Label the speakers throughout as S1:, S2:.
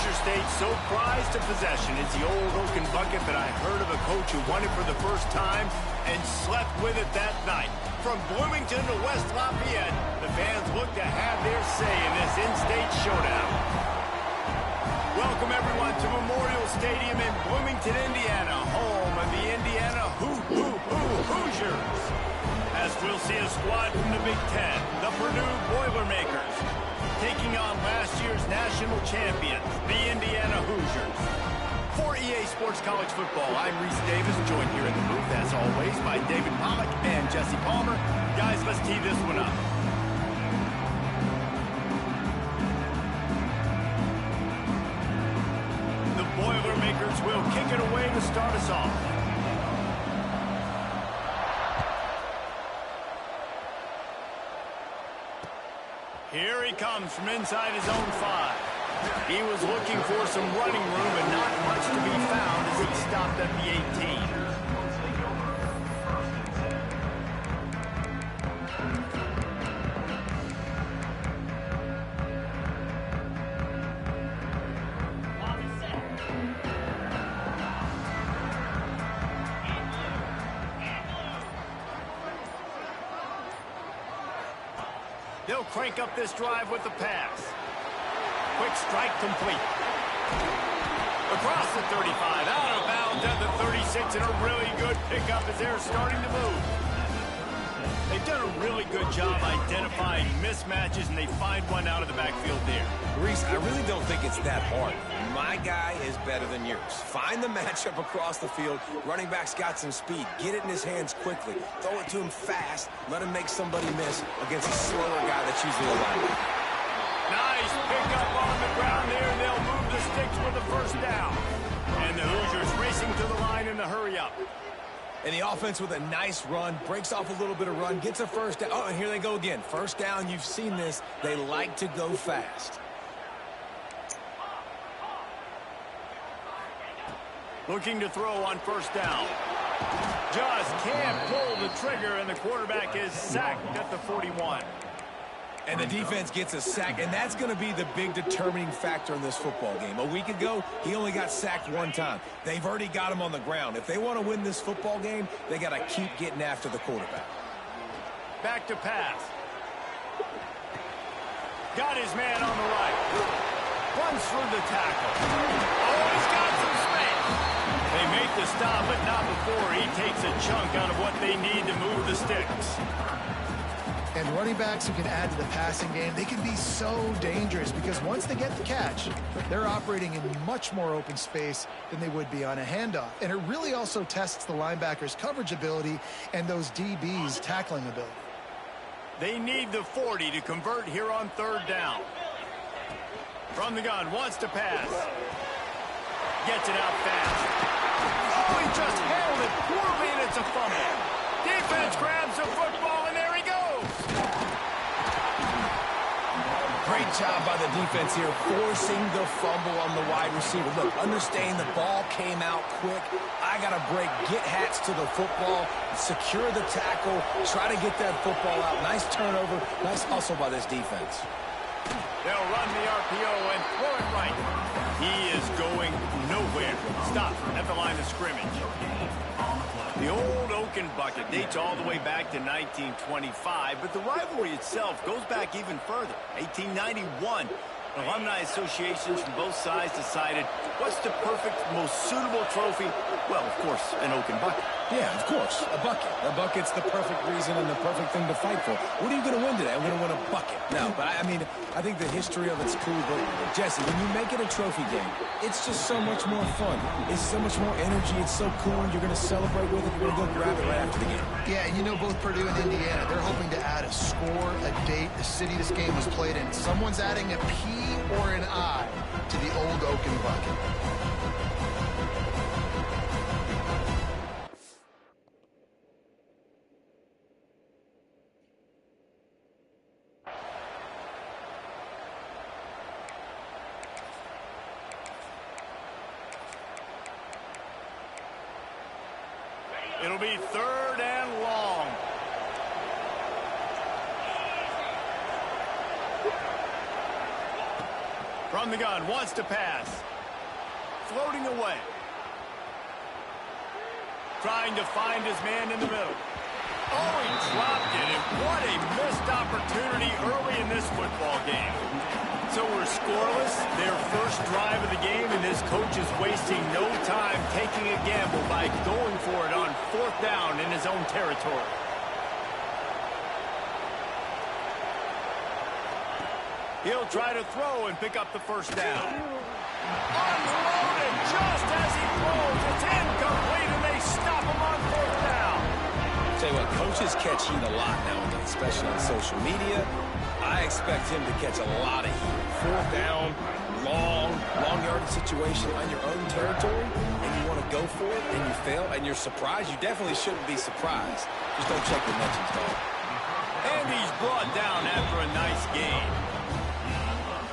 S1: Hoosier State so prized a possession. It's the old Oaken bucket that I heard of a coach who won it for the first time and slept with it that night. From Bloomington to West Lafayette, the fans look to have their say in this in-state showdown. Welcome, everyone, to Memorial Stadium in Bloomington, Indiana, home of the Indiana Hoosiers. As we'll see a squad from the Big Ten, the Purdue Boilermakers, taking on last year's national champions, the Indiana Hoosiers. For EA Sports College Football, I'm Reese Davis, joined here in the booth, as always, by David Pollack and Jesse Palmer. Guys, let's tee this one up. The Boilermakers will kick it away to start us off. Here he comes from inside his own 5. He was looking for some running room and not much to be found as he stopped at the 18. They'll crank up this drive with the pass. Quick strike complete. Across the 35, out of bounds at the 36, and a really good pickup as they're starting to move. They've done a really good job identifying mismatches, and they find one out of the backfield there.
S2: Reese, I really don't think it's that hard. My guy is better than yours. Find the matchup across the field. Running back's got some speed. Get it in his hands quickly. Throw it to him fast. Let him make somebody miss against a slower guy that's usually a linebacker.
S1: Nice pickup on the ground there, and they'll move the sticks with the first down. And the Hoosiers racing to the line in the hurry-up.
S2: And the offense with a nice run, breaks off a little bit of run, gets a first down. Oh, and here they go again. First down, you've seen this. They like to go fast.
S1: Looking to throw on first down. Just can't pull the trigger, and the quarterback is sacked at the 41.
S2: And the defense gets a sack, and that's going to be the big determining factor in this football game. A week ago, he only got sacked one time. They've already got him on the ground. If they want to win this football game, they got to keep getting after the quarterback.
S1: Back to pass. Got his man on the right. Runs through the tackle. Oh, he's got some space. They make the stop, but not before he takes a chunk out of what they need to move the sticks.
S3: And running backs who can add to the passing game, they can be so dangerous because once they get the catch, they're operating in much more open space than they would be on a handoff. And it really also tests the linebackers' coverage ability and those DBs' tackling ability.
S1: They need the 40 to convert here on third down. From the gun, wants to pass. Gets it out fast. Oh, he just handled it poorly, and it's a fumble. Defense grabs the football, and there he goes.
S2: Great job by the defense here, forcing the fumble on the wide receiver. Look, understand the ball came out quick. I got to break, get hats to the football, secure the tackle, try to get that football out. Nice turnover, nice hustle by this defense.
S1: They'll run the RPO and throw it right. He is going nowhere. Stop at the line of scrimmage. The old Oaken bucket dates all the way back to 1925, but the rivalry itself goes back even further. 1891, alumni associations from both sides decided what's the perfect, most suitable trophy? Well, of course, an Oaken bucket.
S2: Yeah, of course, a bucket. A bucket's the perfect reason and the perfect thing to fight for. What are you going to win today? I'm going to win a bucket. No, but I mean, I think the history of it's cool, but Jesse, when you make it a trophy game, it's just so much more fun. It's so much more energy. It's so cool. You're going to celebrate with it. You're going to go grab it right after the game.
S3: Yeah, and you know, both Purdue and Indiana, they're hoping to add a score, a date, the city this game was played in. Someone's adding a P or an I to the old Oaken bucket.
S1: It'll be third and long. From the gun, wants to pass. floating away. Trying to find his man in the middle. Oh, he dropped it, and what a missed opportunity early in this football game. So we're scoreless, their first drive of the game, and this coach is wasting no time taking a gamble by going for it on 4th down in his own territory. He'll try to throw and pick up the first down. Unloaded just as he throws. It's incomplete, and they stop him on 4th down.
S2: Tell you what, coaches catch heat a lot nowadays, especially on social media. I expect him to catch a lot of heat. 4th down, long yardage situation on your own territory, and you want to go for it, and you fail, and you're surprised. You definitely shouldn't be surprised. Just don't check your mentions, dog.
S1: And he's brought down after a nice gain.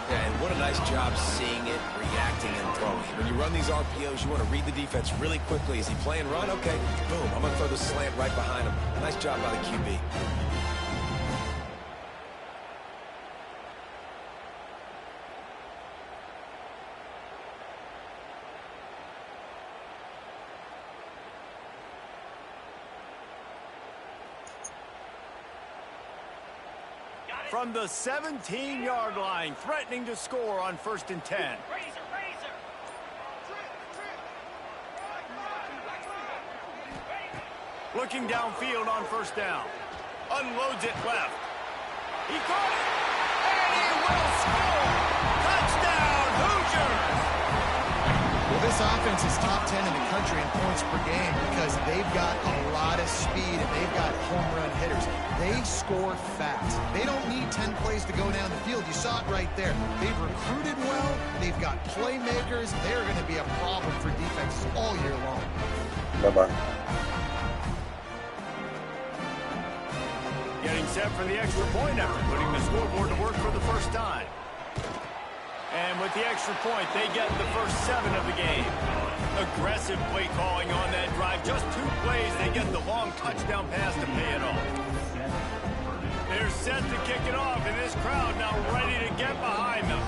S2: Yeah, and what a nice job seeing it, reacting, and throwing. When you run these RPOs, you want to read the defense really quickly. Is he playing run? Okay, boom. I'm going to throw the slant right behind him. Nice job by the QB.
S1: From the 17-yard line, threatening to score on 1st and 10. Looking downfield on 1st down. Unloads it left. He caught it. And he will score. Touchdown, Hoosiers!
S3: Well, this offense is top 10 in the country in points per game because they've got a lot of speed and they've got home run hitters. They score fast. They don't need 10 plays to go down the field. You saw it right there. They've recruited well. They've got playmakers. They're going to be a problem for defenses all year long.
S4: Bye-bye.
S1: Getting set for the extra point after putting the scoreboard to work for the first time. And with the extra point, they get the first 7 of the game. Aggressive play calling on that drive. Just 2 plays, they get the long touchdown pass to pay it off. They're set to kick it off, and this crowd now ready to get behind them.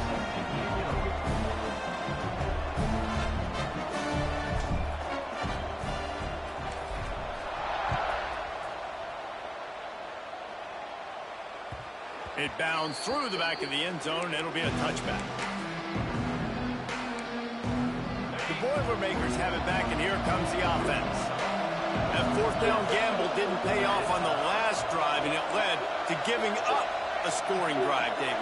S1: It bounds through the back of the end zone. It'll be a touchback. The Boilermakers have it back, and here comes the offense. That 4th down gamble didn't pay off on the last drive, and it led to giving up a scoring drive, David.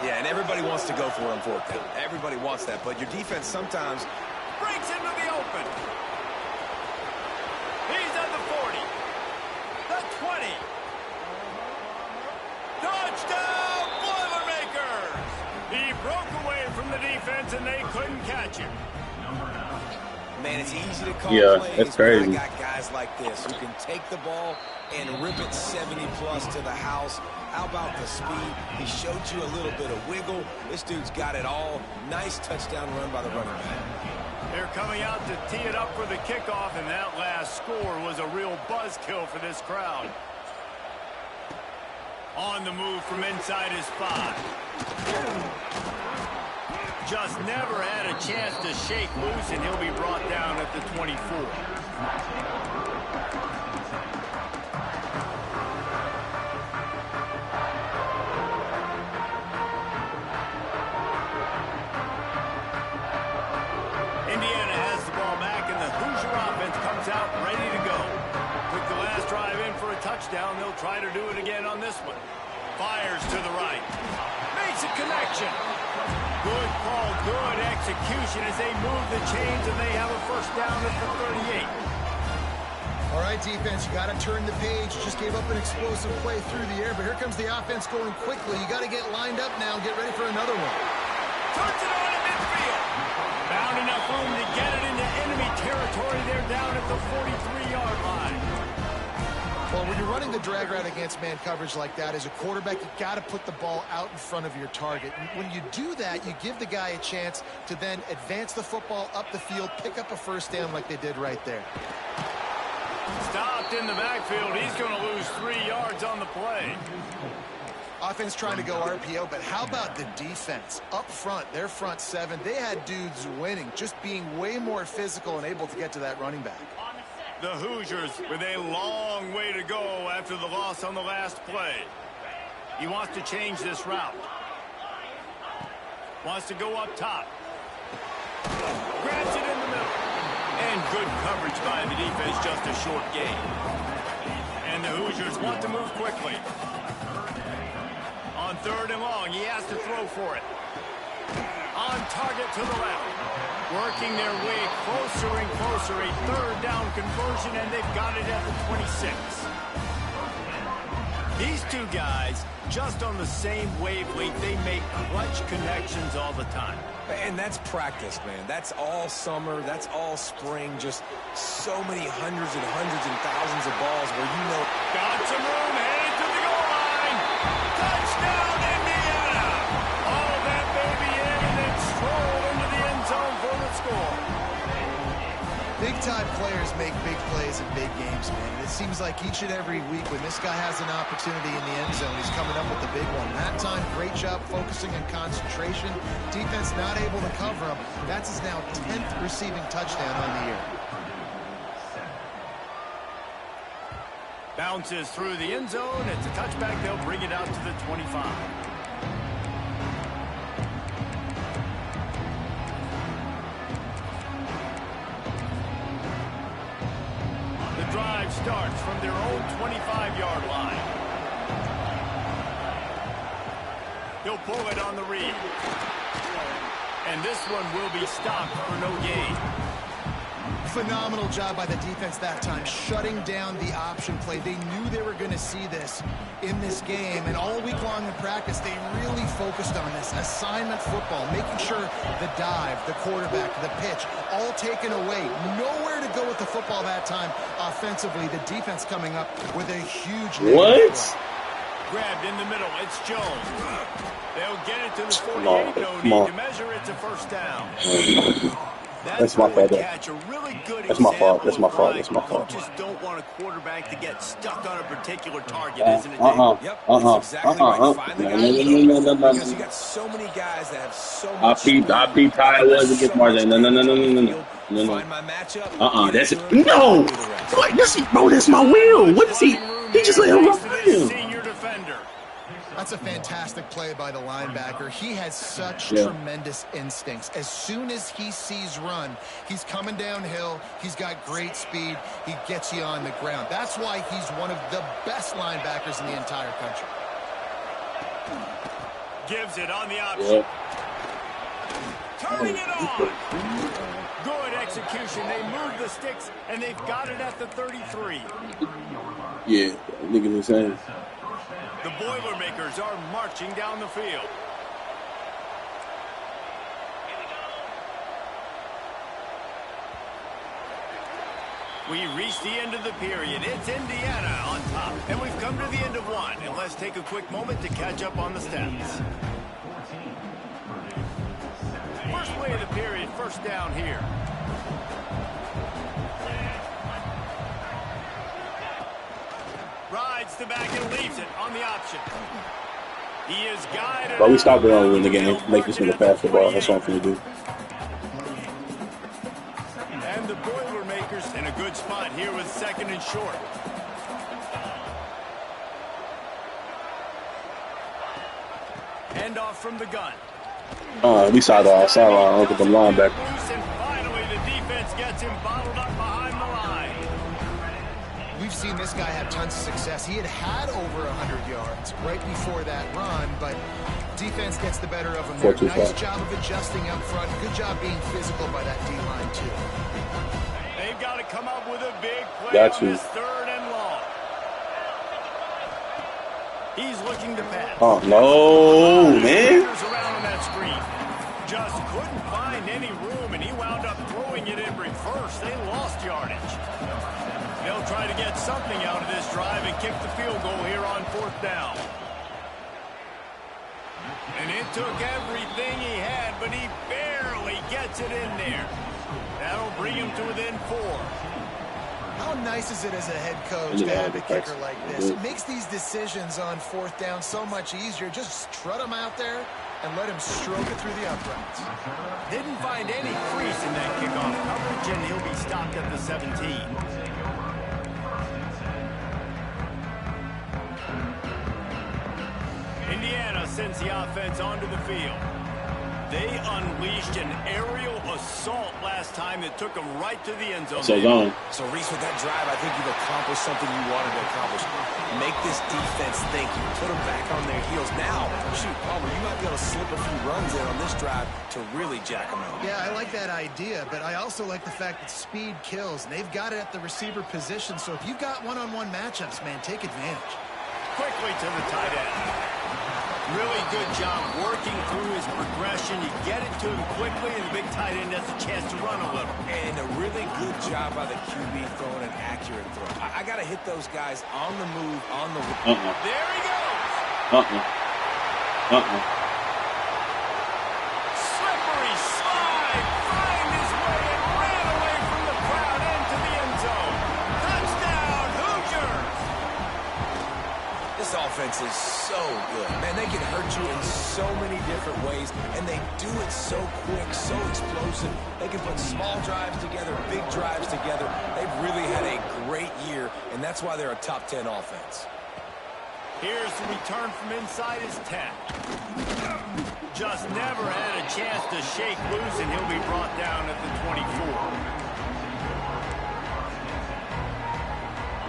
S2: Yeah, and everybody wants to go for it on 4th down. Everybody wants that, but your defense sometimes
S1: breaks into the open. He's at the 40. The 20. Touchdown, Boilermakers! He broke away from the defense, and they couldn't catch him.
S2: Man, it's easy to call plays.
S4: That's crazy.
S2: I got guys like this who can take the ball and rip it 70-plus to the house. How about the speed? He showed you a little bit of wiggle. This dude's got it all. Nice touchdown run by the running back.
S1: They're coming out to tee it up for the kickoff, and that last score was a real buzzkill for this crowd. On the move from inside his 5. Just never had a chance to shake loose, and he'll be brought down at the 24. Indiana has the ball back, and the Hoosier offense comes out ready to go. Took the last drive in for a touchdown. They'll try to do it again on this one. Fires to the right. Makes a connection. Good call, good execution as they move the chains, and they have a first down at the 38.
S3: All right, defense, you got to turn the page. You just gave up an explosive play through the air, but here comes the offense going quickly. You got to get lined up now and get ready for another one.
S1: Turns it on in midfield. Found enough room to get it into enemy territory. They're down at the 43-yard line.
S3: Well, when you're running the drag route against man coverage like that, as a quarterback, you got to put the ball out in front of your target. And when you do that, you give the guy a chance to then advance the football up the field, pick up a first down like they did right there.
S1: Stopped in the backfield. He's going to lose 3 yards on the play.
S3: Offense trying to go RPO, but how about the defense? Up front, their front seven, they had dudes winning, just being way more physical and able to get to that running back.
S1: The Hoosiers with a long way to go after the loss on the last play. He wants to change this route. Wants to go up top. Grabs it in the middle. And good coverage by the defense, just a short gain. And the Hoosiers want to move quickly. On 3rd and long, he has to throw for it. On target to the left. Working their way closer and closer. A 3rd down conversion, and they've got it at the 26. These two guys, just on the same wavelength, they make clutch connections all the time.
S2: And that's practice, man. That's all summer. That's all spring. Just so many hundreds and thousands of balls where you know.
S1: Got some room, headed to the goal line. Touchdown, Indiana. All that baby in and then stroll into the end zone for the score.
S3: Big-time players make big plays in big games, man. And it seems like each and every week when this guy has an opportunity in the end zone, he's coming up with the big one. That time, great job focusing on concentration. Defense not able to cover him. That's his now 10th receiving touchdown on the year.
S1: Bounces through the end zone. It's a touchback. They'll bring it out to the 25. Drive starts from their own 25-yard line. He'll pull it on the read. And this one will be stopped for no gain.
S3: Phenomenal job by the defense that time, shutting down the option play. They knew they were going to see this in this game, and all week long in practice, they really focused on this assignment football, making sure the dive, the quarterback, the pitch, all taken away. Nowhere to go with the football that time offensively. The defense coming up with a huge
S4: what?
S1: Grabbed in the middle. It's Jones. They'll get it to the 48. No need to measure. It's a first down.
S4: That's my fault.
S1: Really
S4: that's my fault. That's my fault. That's my fault.
S1: Coaches don't want a quarterback to get stuck on a particular target, isn't it? Yep.
S2: That's exactly right.
S4: No.
S2: Because you got so many guys that have so much.
S4: I peeped how it was against Martin. No.
S2: Find my matchup.
S4: That's it. No. Like this, bro. That's my wheel. What is he? He just let him run.
S1: Senior defender.
S3: That's a fantastic play by the linebacker. He has such tremendous instincts. As soon as he sees run, he's coming downhill. He's got great speed. He gets you on the ground. That's why he's one of the best linebackers in the entire country.
S1: Gives it on the option. Turning it on. Good execution. They move the sticks, and they've got it at the 33.
S4: Yeah, niggas was saying.
S1: The Boilermakers are marching down the field. We reach the end of the period. It's Indiana on top. And we've come to the end of one. And let's take a quick moment to catch up on the stats. First play of the period, first down here. Rides the back and leaves it on the option. He is guided.
S4: But we stopped it on in the game. Make this nigga pass the ball. That's all I'm finna do.
S1: And the Boilermakers in a good spot here with 2nd and short. Hand off from the gun.
S4: We sideline. Look at the linebacker.
S1: And finally, the defense gets him bottled up behind the line.
S3: We've seen this guy have tons of success. He had over 100 yards right before that run, but defense gets the better of him there. Nice job of adjusting up front. Good job being physical by that D-line, too.
S1: They've got to come up with a big play on this 3rd and long. He's looking to pass.
S4: Oh, no, man.
S1: Around on that screen. Just couldn't find any room, and he wound up throwing it in reverse. They lost yardage. They'll try to get something out of this drive and kick the field goal here on 4th down. And it took everything he had, but he barely gets it in there. That'll bring him to within 4.
S3: How How nice is it as a head coach to have a kicker like this? It makes these decisions on fourth down so much easier. Just strut him out there and let him stroke it through the uprights.
S1: Didn't find any crease in that kickoff coverage, and he'll be stopped at the 17. Indiana sends the offense onto the field. They unleashed an aerial assault last time that took them right to the end zone.
S2: So, Reese, with that drive, I think you've accomplished something you wanted to accomplish. Make this defense think. You put them back on their heels. Now, shoot, Palmer, you might be able to slip a few runs in on this drive to really jack them out.
S3: Yeah, I like that idea, but I also like the fact that speed kills. And they've got it at the receiver position, so if you've got one-on-one matchups, man, take advantage.
S1: Quickly to the tight end. Really good job working through his progression. You get it to him quickly, and the big tight end has a chance to run a little.
S2: And a really good job by the QB throwing an accurate throw. I got to hit those guys on the move, on the...
S1: There he goes. Slippery slide. Find his way and ran away from the crowd into the end zone. Touchdown, Hoosiers.
S2: This offense is so good. Man, they can hurt you in so many different ways, and they do it so quick, so explosive. They can put small drives together, big drives together. They've really had a great year, and that's why they're a top 10 offense.
S1: Here's the return from inside his 10. Just never had a chance to shake loose, and he'll be brought down at the 24.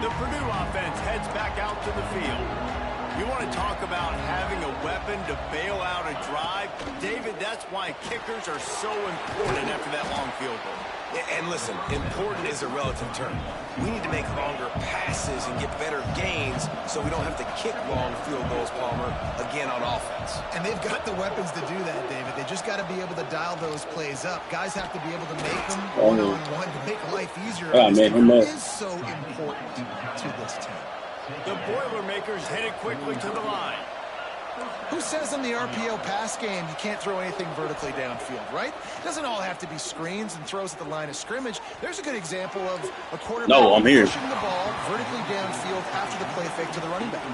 S1: The Purdue offense heads back out to the field. You want to talk about having a weapon to bail out a drive? David, that's why kickers are so important after that long field goal.
S2: And listen, important is a relative term. We need to make longer passes and get better gains so we don't have to kick long field goals, Palmer, again on offense.
S3: And they've got the weapons to do that, David. They just got to be able to dial those plays up. Guys have to be able to make them one-on-one to make life easier. It is so important to this team.
S1: The Boilermakers headed quickly to the line.
S3: Who says in the RPO pass game you can't throw anything vertically downfield, right? It doesn't all have to be screens and throws at the line of scrimmage. There's a good example of a quarterback pushing the ball vertically downfield after the play fake to the running back.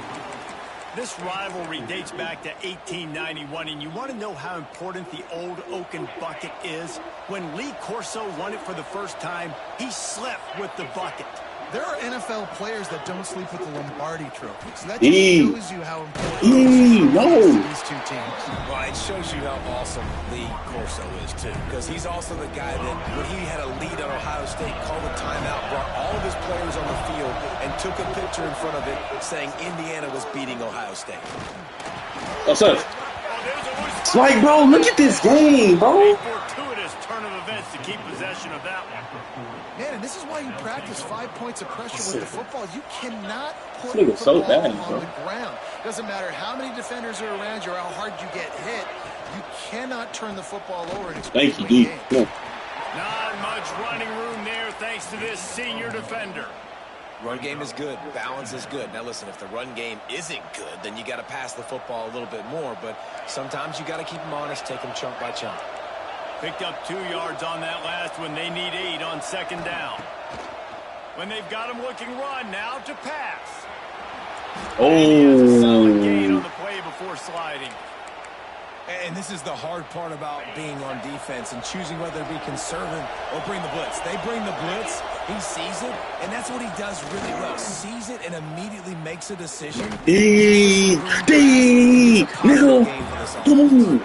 S1: This rivalry dates back to 1891, and you want to know how important the old Oaken bucket is? When Lee Corso won it for the first time, he slept with the bucket.
S3: There are NFL players that don't sleep with the Lombardi Trophy. So that just shows you how important these two teams.
S2: Well, it shows you how awesome Lee Corso is, too. Because he's also the guy that, when he had a lead on Ohio State, called a timeout, brought all of his players on the field, and took a picture in front of it saying Indiana was beating Ohio State.
S4: What's up? It's like, bro, look at this game, bro.
S1: A fortuitous turn of events to keep possession of that one.
S3: Man, and this is why you practice 5 points of pressure with the football. You cannot put
S4: the ball
S3: on the ground. Doesn't matter how many defenders are around you or how hard you get hit. You cannot turn the football over and expect to win games.
S1: Not much running room there thanks to this senior defender.
S2: Run game is good. Balance is good. Now, listen, if the run game isn't good, then you got to pass the football a little bit more. But sometimes you got to keep them honest, take them chunk by chunk.
S1: Picked up 2 yards on that last one. They need 8 on second down. When they've got him looking run, now to pass. And he has a solid gain on the play before sliding.
S2: And this is the hard part about being on defense and choosing whether to be conservative or bring the blitz. They bring the blitz, he sees it, and that's what he does really well. Sees it and immediately makes a decision.
S4: Nigga, boom.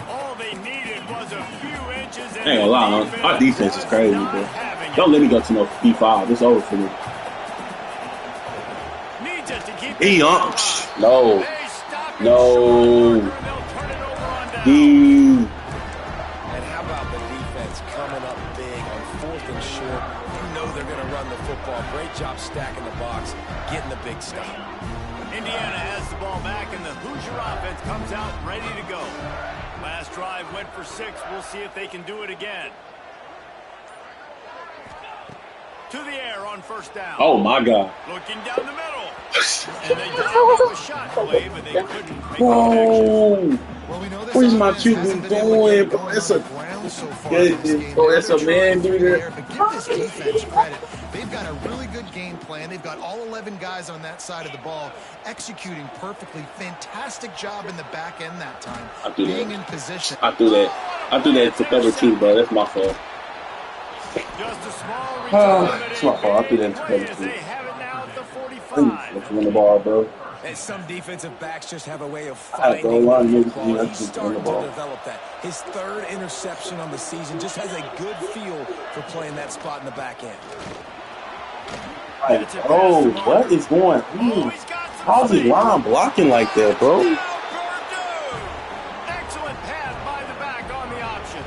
S1: All they needed was a few inches.
S4: I ain't gonna lie, our defense is crazy, bro. Don't let me go to no B5. It's over for me.
S1: Needs it to keep
S4: No.
S2: And how about the defense coming up big on 4th and short? You know they're going to run the football. Great job stacking the box, getting the big stop.
S1: Indiana has the ball back, and the Hoosier offense comes out ready to go. Last drive went for 6. We'll see if they can do it again. To the air on first down.
S4: Oh, my God.
S1: Looking down the middle. And they dialed up a shot play, but they couldn't make the connection.
S4: What is my QB doing, bro? It's a
S3: so far in this game.
S4: Oh, that's a man, dude.
S3: But give this defense credit. They've got a really good game plan. They've got all 11 guys on that side of the ball executing perfectly. Fantastic job in the back end that time. Being in position.
S4: I threw that to cover 2, bro. That's my fault.
S1: Just a small
S4: It's my fault. I threw that to cover 2.
S1: They have it now at the 45.
S4: Let's win the ball, bro.
S2: And some defensive backs just have a way of
S4: I
S2: finding
S4: throw a lot of
S2: the
S4: niggas
S2: ball.
S4: in
S2: He's
S4: the
S2: starting to
S4: ball.
S2: develop that. His 3rd interception on the season, just has a good feel for playing that spot in the back end.
S4: Like, oh, what is going on? How's his line blocking like that, bro?
S1: Excellent pass by the back on the option.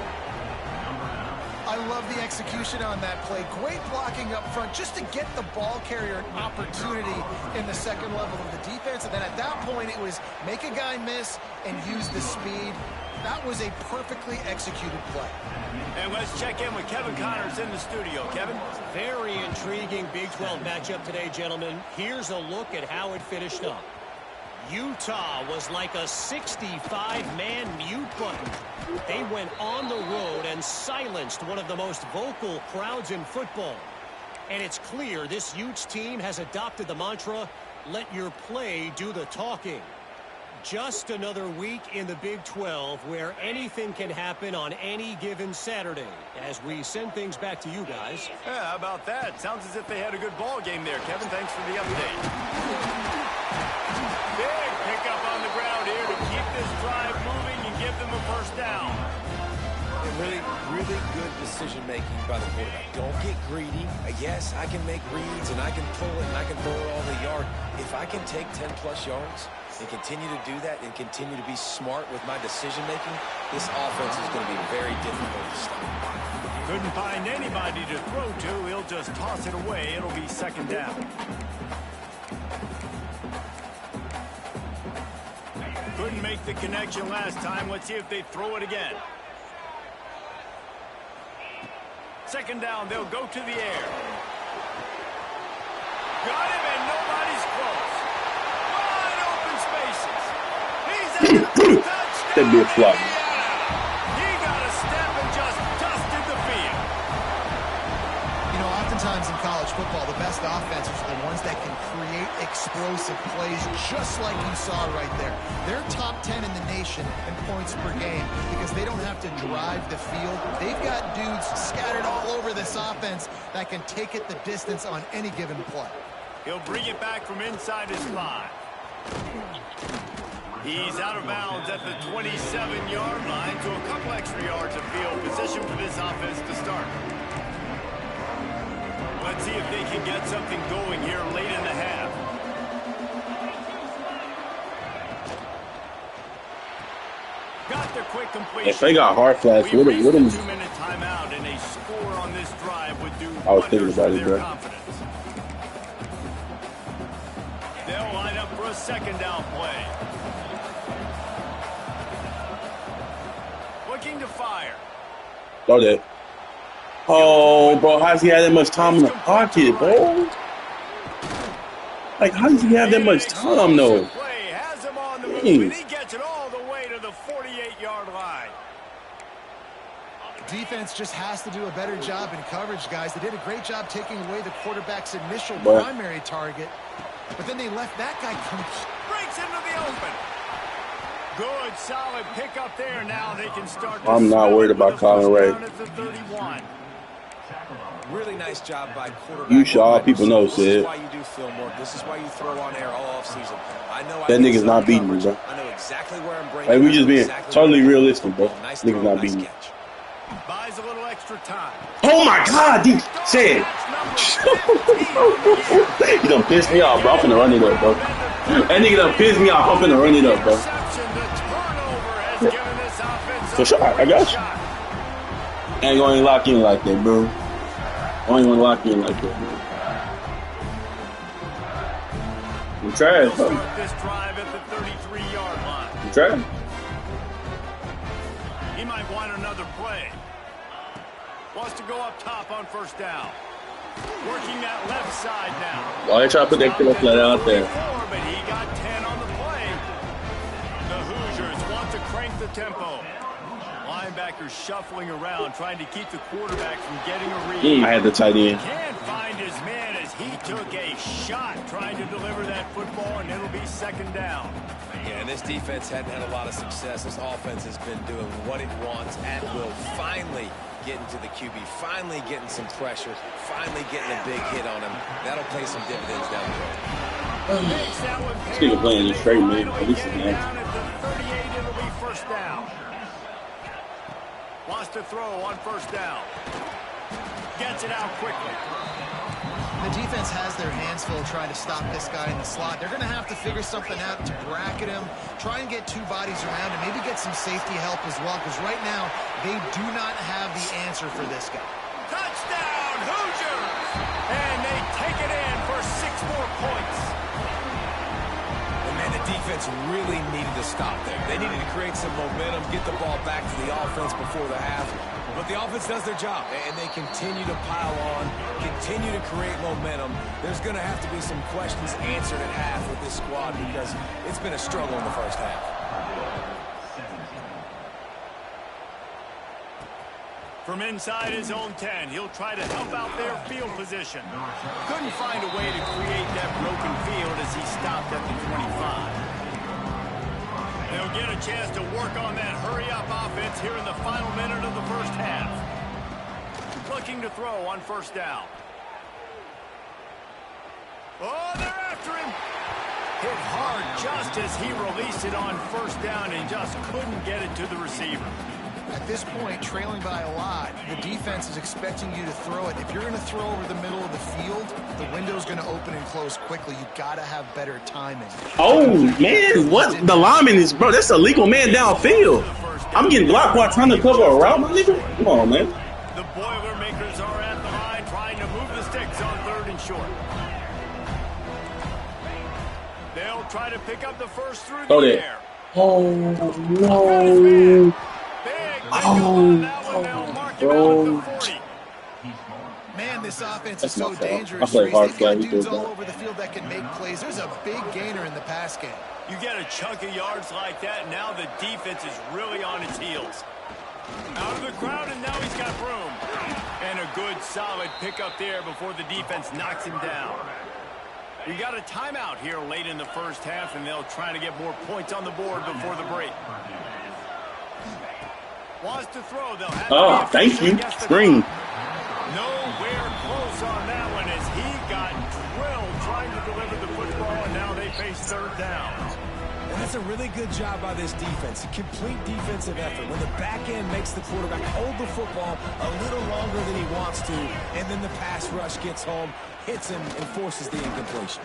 S3: I love the execution on that play. Great blocking up front just to get the ball carrier an opportunity in the second level of the defense. And then at that point, it was make a guy miss and use the speed. That was a perfectly executed play.
S1: And let's check in with Kevin Connors in the studio. Kevin?
S5: Very intriguing Big 12 matchup today, gentlemen. Here's a look at how it finished up. Utah was like a 65-man mute button. They went on the road and silenced one of the most vocal crowds in football. And it's clear this Utes team has adopted the mantra, let your play do the talking. Just another week in the Big 12 where anything can happen on any given Saturday. As we send things back to you guys.
S1: Yeah, how about that? Sounds as if they had a good ball game there. Kevin, thanks for the update. Big pickup on the ground here to keep this drive moving and give them a first down.
S2: Really good decision-making by the quarterback. Don't get greedy. Yes, I can make reads, and I can pull it, and I can throw it all the yard. If I can take 10-plus yards and continue to do that and continue to be smart with my decision-making, this offense is going to be very difficult to stop.
S1: Couldn't find anybody to throw to. He'll just toss it away. It'll be second down. Couldn't make the connection last time. Let's see if they throw it again. Second down, they'll go to the air. Got him, and nobody's close. Wide open spaces. He's at the touchdown.
S4: That'd be a flop.
S1: He got a step and just dusted the field.
S3: You know, oftentimes in college football, the best offenses are the ones that can create explosive plays, just like you saw right there. They're top 10 in the nation in points per game because they don't have to drive the field. They've got dudes scattered all over this offense that can take it the distance on any given play.
S1: He'll bring it back from inside his 5. He's out of bounds at the 27-yard line, so a couple extra yards of field position for this offense to start. Let's see if they can get something going here late in the half. Got their quick completion.
S4: If they got hard flash, what them?
S1: 2-minute timeout and a score on this drive would do
S4: I was thinking
S1: wonders
S4: about
S1: for
S4: it,
S1: their
S4: bro.
S1: confidence. They'll line up for a second down play. Looking to fire.
S4: Throw that. Oh, bro, how does he have that much time in the pocket, bro? Like, how does he have that much time, though?
S1: Play has him on the move,
S4: Dang.
S1: and he gets it all the way to the 48-yard line.
S3: Defense just has to do a better job in coverage, guys. They did a great job taking away the quarterback's initial
S4: But
S3: primary target, but then they left that guy
S1: Breaks into the open. Good, solid pickup there. Now they can start to
S4: I'm not
S1: smell
S4: worried
S1: it
S4: about
S1: with a
S4: Colin
S1: first
S4: Ray.
S1: down at the 31.
S2: Really nice job by quarterback.
S4: You should all people know,
S2: This is
S4: Sid.
S2: why you do film work. This is why you throw on air all offseason. I know
S4: That nigga's not beating me, bro.
S2: I know exactly where I'm breaking.
S4: Like, we just being
S2: exactly
S4: totally
S2: where I'm
S4: realistic, bro.
S2: Nice
S4: Niggas
S2: throw,
S4: not
S2: nice
S4: beating me.
S2: catch.
S1: Buys a little extra time.
S4: Oh my God, dude. Sid. He done pissed me off, bro. I'm finna run it up, bro. That nigga done pissed me off. I'm finna run it up, bro. For sure, I got you. Ain't gonna lock in like that, bro. I ain't gonna lock in like that, bro. I'm trash, bro.
S1: This drive at the 33-yard line.
S4: I'm trash.
S1: He might want another play. Wants to go up top on first down. Working that left side now.
S4: Why they try to put that killer flat out there?
S1: But he got 10 on the play. The Hoosiers want to crank the tempo. linebackers shuffling around, trying to keep the quarterback from getting a read.
S4: I had the tight end.
S1: Can't find his man as he took a shot trying to deliver that football, and it'll be second down.
S2: Yeah, and this defense hadn't had a lot of success. This offense has been doing what it wants at will. Finally getting to the QB, finally getting some pressure, finally getting a big hit on him. That'll pay some dividends down the road.
S4: This nigga playing just straight, man. At least it's nasty.
S1: Down at the 38, it'll be first down. Wants to throw on first down. Gets it out quickly.
S3: The defense has their hands full trying to stop this guy in the slot. They're going to have to figure something out to bracket him, try and get two bodies around him, maybe get some safety help as well, because right now they do not have the answer for this guy.
S1: Touchdown, Hoosiers! And they take it in for 6 more points.
S2: And man, the defense really needed to stop there. They needed to create some momentum, get the ball back to the offense before the half. But the offense does their job, and they continue to pile on, continue to create momentum. There's going to have to be some questions answered at half with this squad because it's been a struggle in the first half.
S1: From inside his own 10, he'll try to help out their field position. Couldn't find a way to create that broken field as he stopped at the 25. They'll get a chance to work on that hurry-up offense here in the final minute of the first half. Looking to throw on first down. Oh, they're after him. Hit hard just as he released it on first down and just couldn't get it to the receiver.
S3: At this point, trailing by a lot, the defense is expecting you to throw it. If you're going to throw over the middle of the field, the window's going to open and close quickly. You've got to have better timing.
S4: Oh, man. What? The lineman is, bro, that's a legal man downfield. I'm getting blocked while trying to cover a route, my nigga. Come on, man.
S1: The Boilermakers are at the line trying to move the sticks on 3rd and short. They'll try to pick up the first through the air.
S4: Oh, no.
S3: Man, this offense
S4: That's
S3: is so
S4: my fault.
S3: dangerous.
S4: I play hard
S3: They've got
S4: flag.
S3: dudes all over the field that can make plays. There's a big gainer in the pass game.
S1: You get a chunk of yards like that, now the defense is really on its heels. Out of the crowd, and now he's got room. And a good, solid pickup there before the defense knocks him down. You got a timeout here late in the first half, and they'll try to get more points on the board before the break. Wants to throw, they'll have
S4: Oh, thank you. Screen.
S1: Nowhere close on that one as he got drilled trying to deliver the football, and now they face 3rd down.
S2: And that's a really good job by this defense. A complete defensive effort. When the back end makes the quarterback hold the football a little longer than he wants to, and then the pass rush gets home, hits him, and forces the incompletion.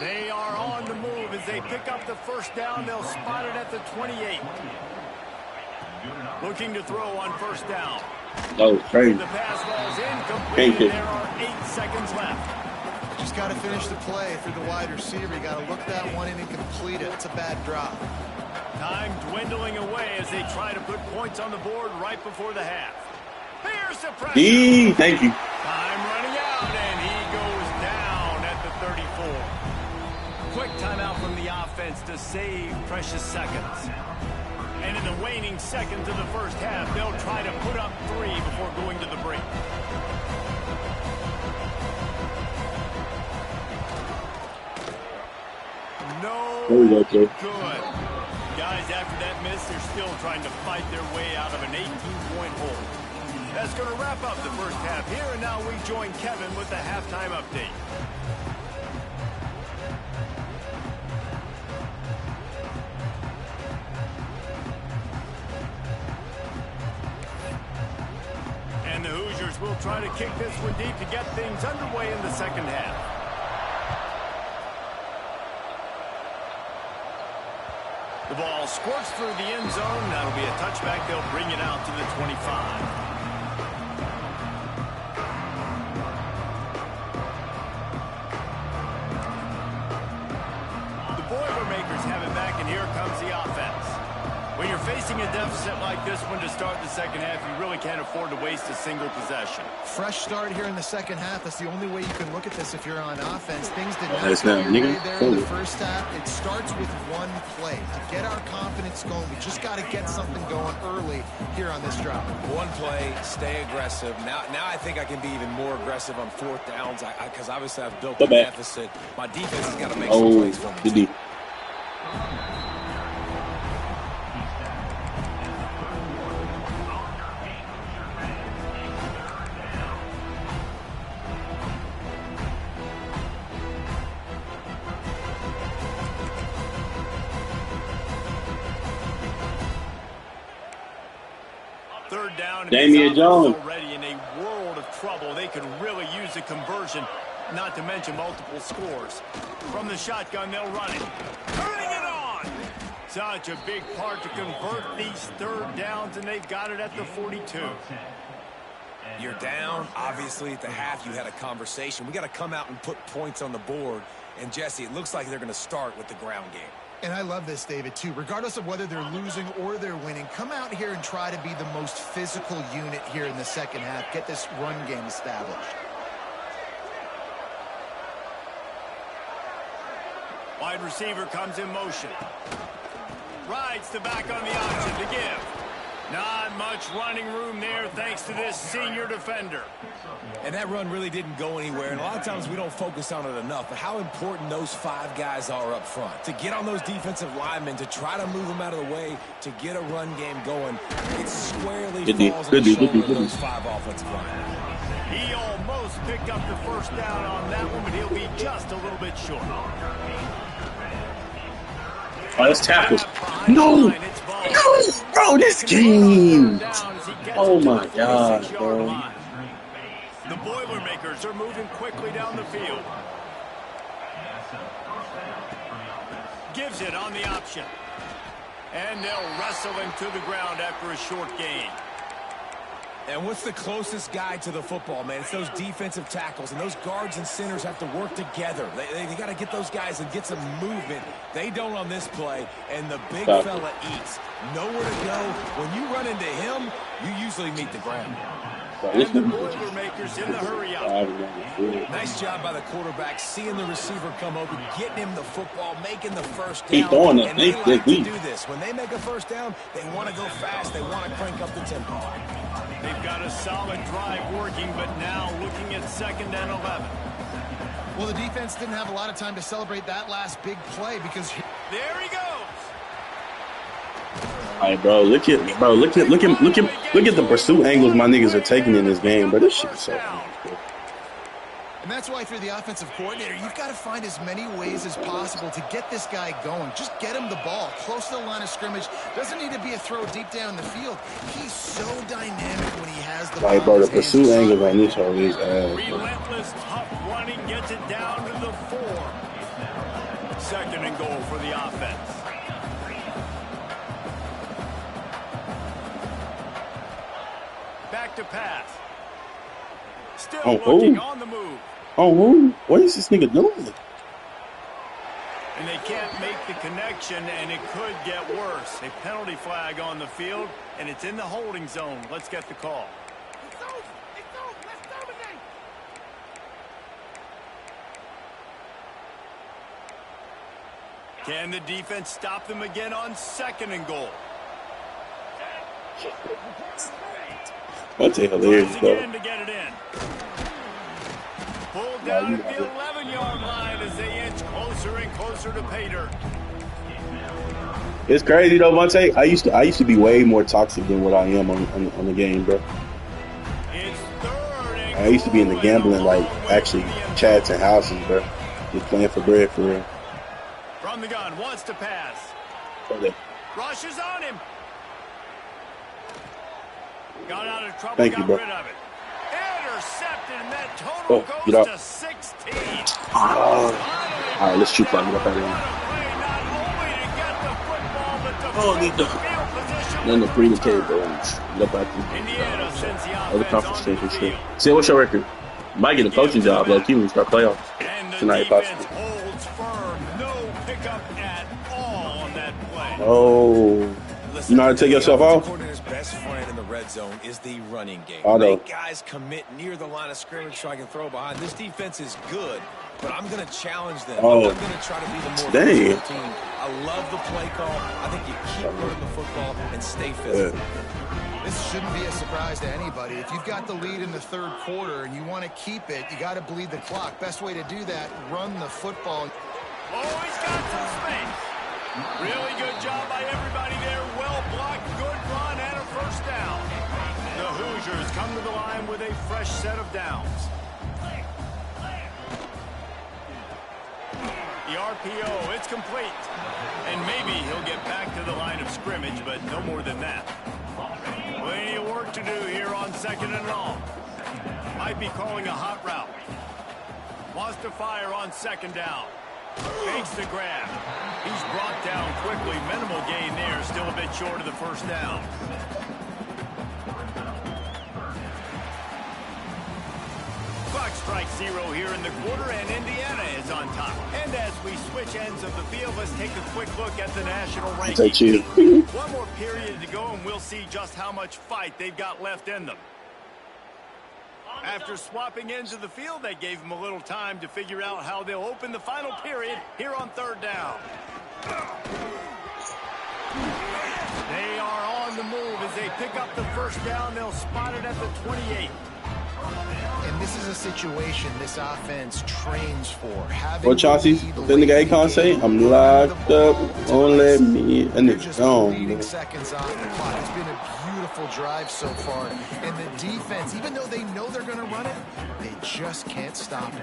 S1: They are on the move as they pick up the first down. They'll spot it at the 28. Looking to throw on first down.
S4: Oh, crazy.
S1: The pass ball's incomplete, and there are 8 seconds left.
S3: Just got to finish the play for the wide receiver. You got to look that one in and complete it. It's a bad drop.
S1: Time dwindling away as they try to put points on the board right before the half. Here's the pressure.
S4: Thank you.
S1: Time running out, and he goes down at the 34. Quick timeout from the offense to save precious seconds. And in the waning seconds of the first half, they'll try to put up 3 before going to the break. No good. Guys, after that miss, they're still trying to fight their way out of an 18-point hole. That's going to wrap up the first half here, and now we join Kevin with the halftime update. And the Hoosiers will try to kick this one deep to get things underway in the second half. The ball squirts through the end zone. That'll be a touchback. They'll bring it out to the 25. The Boilermakers have it back, and here comes the offense. When you're facing a deficit like this one to start the second half, you really can't afford to waste a single possession.
S3: Fresh start here in the second half. That's the only way you can look at this if you're on offense. Things did not
S4: That's
S3: go
S4: not,
S3: your way
S4: nigga.
S3: there in the first half. It starts with one play. To get our confidence going, we just got to get something going early here on this drive.
S2: One play, stay aggressive. Now I think I can be even more aggressive on fourth downs because obviously I've built a deficit. My defense has got to make some plays for me.
S1: Third down.
S4: Damian Jones
S1: already in a world of trouble. They could really use a conversion, not to mention multiple scores. From the shotgun, they'll run it. Turning it on. Such a big part to convert these third downs, and they've got it at the 42.
S2: You're down. Obviously, at the half, you had a conversation. We got to come out and put points on the board. And, Jesse, it looks like they're going to start with the ground game.
S3: And I love this, David, too. Regardless of whether they're losing or they're winning, come out here and try to be the most physical unit here in the second half. Get this run game established.
S1: Wide receiver comes in motion. Rides the back on the option to give. Not much running room there thanks to this senior defender.
S2: And that run really didn't go anywhere. And a lot of times we don't focus on it enough. But how important those five guys are up front. To get on those defensive linemen, to try to move them out of the way, to get a run game going, it squarely falls on the shoulder of those five offensive linemen.
S1: He almost picked up the first down on that one, but he'll be just a little bit short.
S4: Oh, that's tackles. No! No! Bro, this game! Oh, my God, bro.
S1: The Boilermakers are moving quickly down the field. Gives it on the option. And they'll wrestle him to the ground after a short gain.
S2: And what's the closest guy to the football, man? It's those defensive tackles, and those guards and centers have to work together. They got to get those guys and get some movement. They don't on this play, and the big fella eats. Nowhere to go. When you run into him, you usually meet the ground.
S1: And the Boilermakers in the hurry up.
S2: Nice job by the quarterback, seeing the receiver come over, getting him the football, making the first down.
S4: He's throwing it.
S2: And they like to do this. When they make a first down, they want to go fast. They want to crank up the tempo.
S1: They've got a solid drive working, but now looking at 2nd and 11.
S3: Well, the defense didn't have a lot of time to celebrate that last big play because
S1: there he goes.
S4: All right, bro. Look at the pursuit angles my niggas are taking in this game, bro. This shit is so cool.
S3: And that's why, if you're the offensive coordinator, you've got to find as many ways as possible to get this guy going. Just get him the ball close to the line of scrimmage. Doesn't need to be a throw deep down the field. He's so dynamic when he has the ball.
S4: All right, bro. The pursuit angles on this show is
S1: relentless, tough running gets it down to the 4. 2nd and goal for the offense. Back to pass. Still looking on the move.
S4: Oh, who? What is this nigga doing?
S1: And they can't make the connection, and it could get worse. A penalty flag on the field, and it's in the holding zone. Let's get the call.
S6: It's over. Let's dominate.
S1: Can the defense stop them again on 2nd and goal?
S4: What's hilarious, though?
S1: To get it in. Pulled down at the 11-yard line as they inch closer and closer to pay dirt.
S4: It's crazy though, Vontae. I used to be way more toxic than what I am on the game, bro.
S1: It's 3rd and
S4: I used to be in the gambling, like actually chats and houses, bro. Just playing for bread for real.
S1: From the gun, wants to pass.
S4: Okay.
S1: Rushes on him. Got out of trouble,
S4: Thank you, bro.
S1: rid of it. Intercepted, and that total
S4: get
S1: goes
S4: up.
S1: to 16.
S4: All right, let's shoot flag. Get up out of here. Oh, need the then the free to table and look back to the conference championship. See, what's your record? Might get a coaching job, like you, when we start playoffs tonight, possibly.
S1: Holds firm, no pickup at all on that play.
S4: Oh.
S2: Listen,
S4: You know how to take yourself
S2: the
S4: off?
S2: coordinator's best friend in the red zone is the running game.
S4: Auto.
S2: Make guys commit near the line of scrimmage so I can throw behind. This defense is good, but I'm going to challenge them.
S4: Oh.
S2: I'm going to try to be the more
S4: Dang.
S2: physical team. I love the play call. I think you keep running the football and stay physical.
S3: This shouldn't be a surprise to anybody. If you've got the lead in the third quarter and you want to keep it, you got to bleed the clock. Best way to do that, run the football.
S1: Oh, he's got some space. Really good job by everybody there. Well blocked, good run, and a first down. The Hoosiers come to the line with a fresh set of downs. The RPO, it's complete. And maybe he'll get back to the line of scrimmage, but no more than that. Plenty of work to do here on 2nd and long. Might be calling a hot route. Wants to fire on 2nd down. Makes the grab. He's brought down quickly. Minimal gain there. Still a bit short of the first down. Clock strikes 0 here in the quarter, and Indiana is on top. And as we switch ends of the field, let's take a quick look at the national rankings. One more period to go, and we'll see just how much fight they've got left in them. After swapping ends of the field, they gave them a little time to figure out how they'll open the final period here on 3rd down. They are on the move as they pick up the first down. They'll spot it at the 28.
S3: And this is a situation this offense trains for.
S4: What Chauncey? The nigga Akon say? I'm locked up. Don't let me. And it's
S3: just
S4: gone.
S3: leading seconds off the clock. It's been a beautiful drive so far. And the defense, even though they know they're going to run it, they just can't stop it.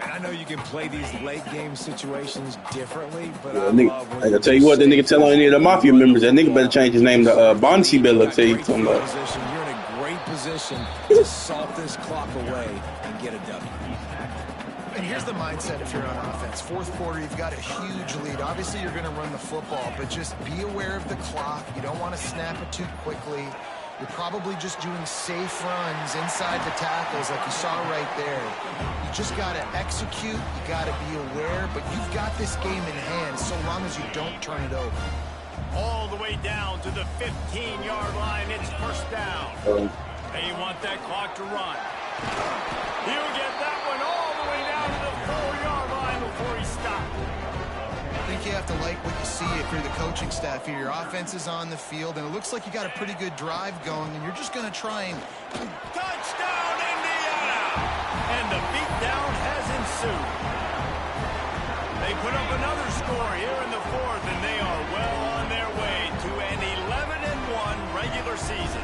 S2: And I know you can play these late game situations differently, but
S4: I gotta tell you what, that nigga tell on any of the Mafia members, that nigga better change his name to Bonsi Bella. Tell you something about.
S2: You're in a great position to salt this clock away and get a W.
S3: And here's the mindset if you're on offense. 4th quarter, you've got a huge lead. Obviously, you're going to run the football, but just be aware of the clock. You don't want to snap it too quickly. You're probably just doing safe runs inside the tackles like you saw right there. You just got to execute. You got to be aware, but you've got this game in hand so long as you don't turn it over.
S1: All the way down to the 15-yard line. It's first down. They want that clock to run. He'll get that one all the way down to the 4-yard line before he stopped.
S3: I think you have to like what you see if you're the coaching staff here. Your offense is on the field, and it looks like you got a pretty good drive going, and you're just going to try and...
S1: Touchdown, Indiana! And the beatdown has ensued. They put up another score here in the 4th, and they are well on their way to an 11-1 regular season.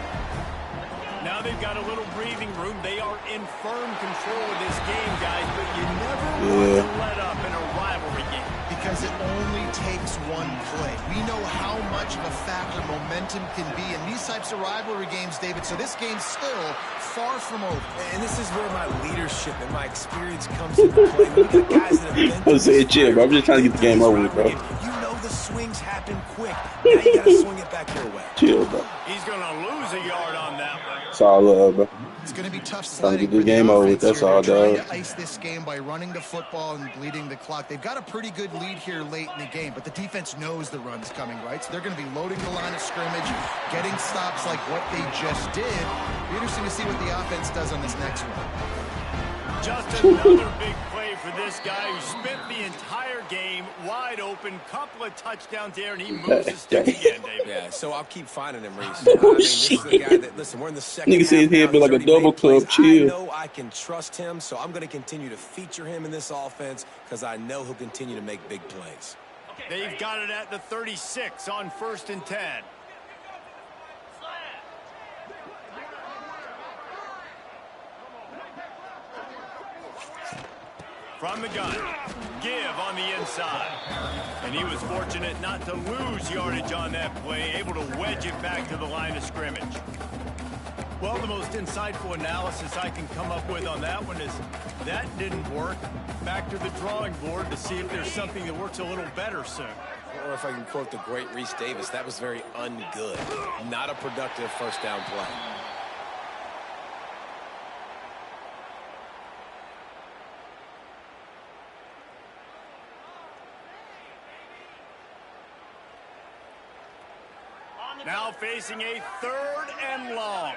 S1: Now they've got a little breathing room. They are in firm control of this game, guys, but you never want to let up in a rivalry game.
S3: Because it only takes one play. We know how much of a factor momentum can be in these types of rivalry games, David, so this game's still far from over.
S2: And this is where my leadership and my experience comes into play. We got guys that have been
S4: I'm saying chill, bro. I'm just trying to get the game over with, bro.
S2: You know the swings happen quick. Now you got to swing it back your way.
S4: Chill, bro.
S1: He's going to lose a yard on that one.
S4: It's all love, bro.
S3: It's going to be tough
S4: Trying to
S3: sledding
S4: get the
S3: for
S4: game
S3: the
S4: over
S3: offense
S4: with. That's
S3: here.
S4: all,
S3: They're trying
S4: dog.
S3: to ice this game by running the football and bleeding the clock. They've got a pretty good lead here late in the game, but the defense knows the run's coming, right? So they're going to be loading the line of scrimmage, getting stops like what they just did. It'll be interesting to see what the offense does on this next one.
S1: Just another big play for this guy who spent the entire game wide open. Couple of touchdowns there, and he moves his stick again, David.
S2: Yeah, so I'll keep finding him, Reese.
S4: Shit.
S2: This is the guy that, listen, we're in the second
S4: Nigga
S2: half
S4: said his head
S2: now.
S4: be like a
S2: He's already
S4: double
S2: made plays.
S4: club. Chill.
S2: I know I can trust him, so I'm going to continue to feature him in this offense because I know he'll continue to make big plays.
S1: They've got it at the 36 on 1st and 10. From the gun, give on the inside. And he was fortunate not to lose yardage on that play, able to wedge it back to the line of scrimmage. Well, the most insightful analysis I can come up with on that one is that didn't work. Back to the drawing board to see if there's something that works a little better soon.
S2: Or if I can quote the great Reese Davis, that was very ungood. Not a productive first down play.
S1: Now facing a 3rd and long.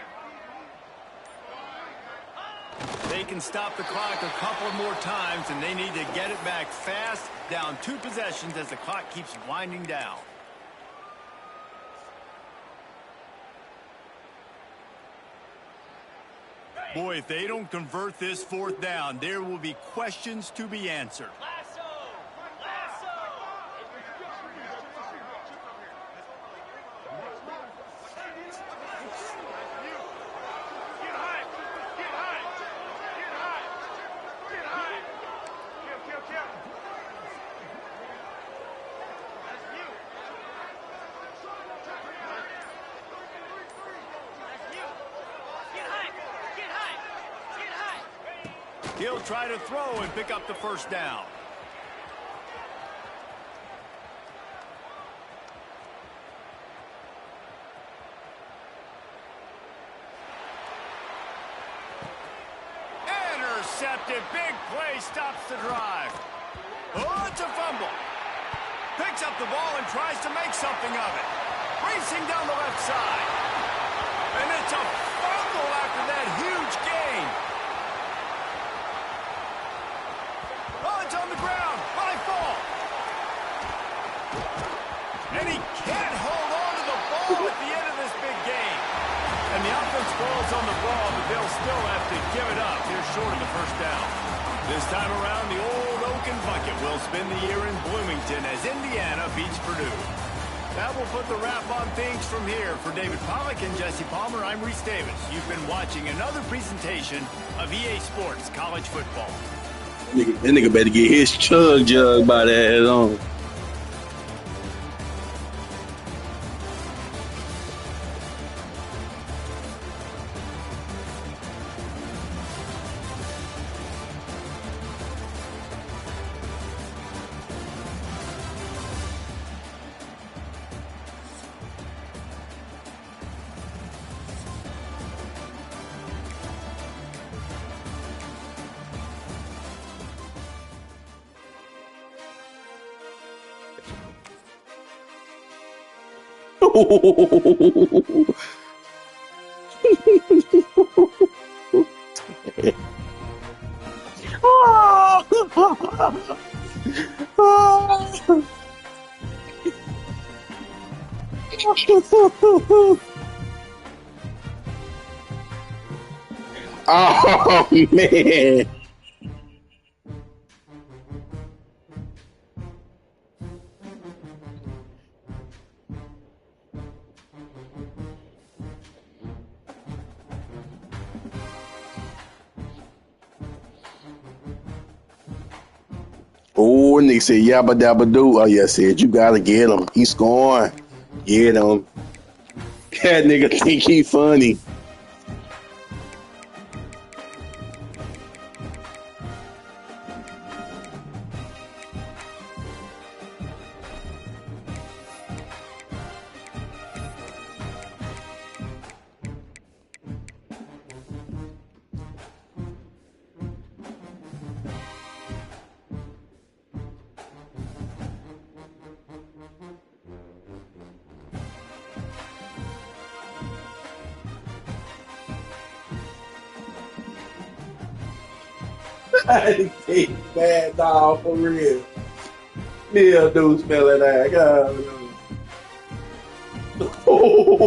S1: They can stop the clock a couple more times, and they need to get it back fast, down 2 possessions as the clock keeps winding down. Boy, if they don't convert this 4th down, there will be questions to be answered. He'll try to throw and pick up the 1st down. Intercepted. Big play stops the drive. Oh, it's a fumble. Picks up the ball and tries to make something of it. Racing down the left side. And it's a fumble after that huge gain. On the ground, high fall. And he can't hold on to the ball at the end of this big game. And the offense falls on the ball, but they'll still have to give it up. They're short of the 1st down. This time around, the old Oaken Bucket will spend the year in Bloomington as Indiana beats Purdue. That will put the wrap on things from here. For David Pollack and Jesse Palmer, I'm Reese Davis. You've been watching another presentation of EA Sports College Football.
S4: That nigga better get his chug jug by that head on. Oh, man. Oh, and they said yabba dabba doo. Oh, yeah, said you gotta get him. He's scoring. Get him. That nigga think he funny. I take bad dog for real. Still do smell it that. God, oh.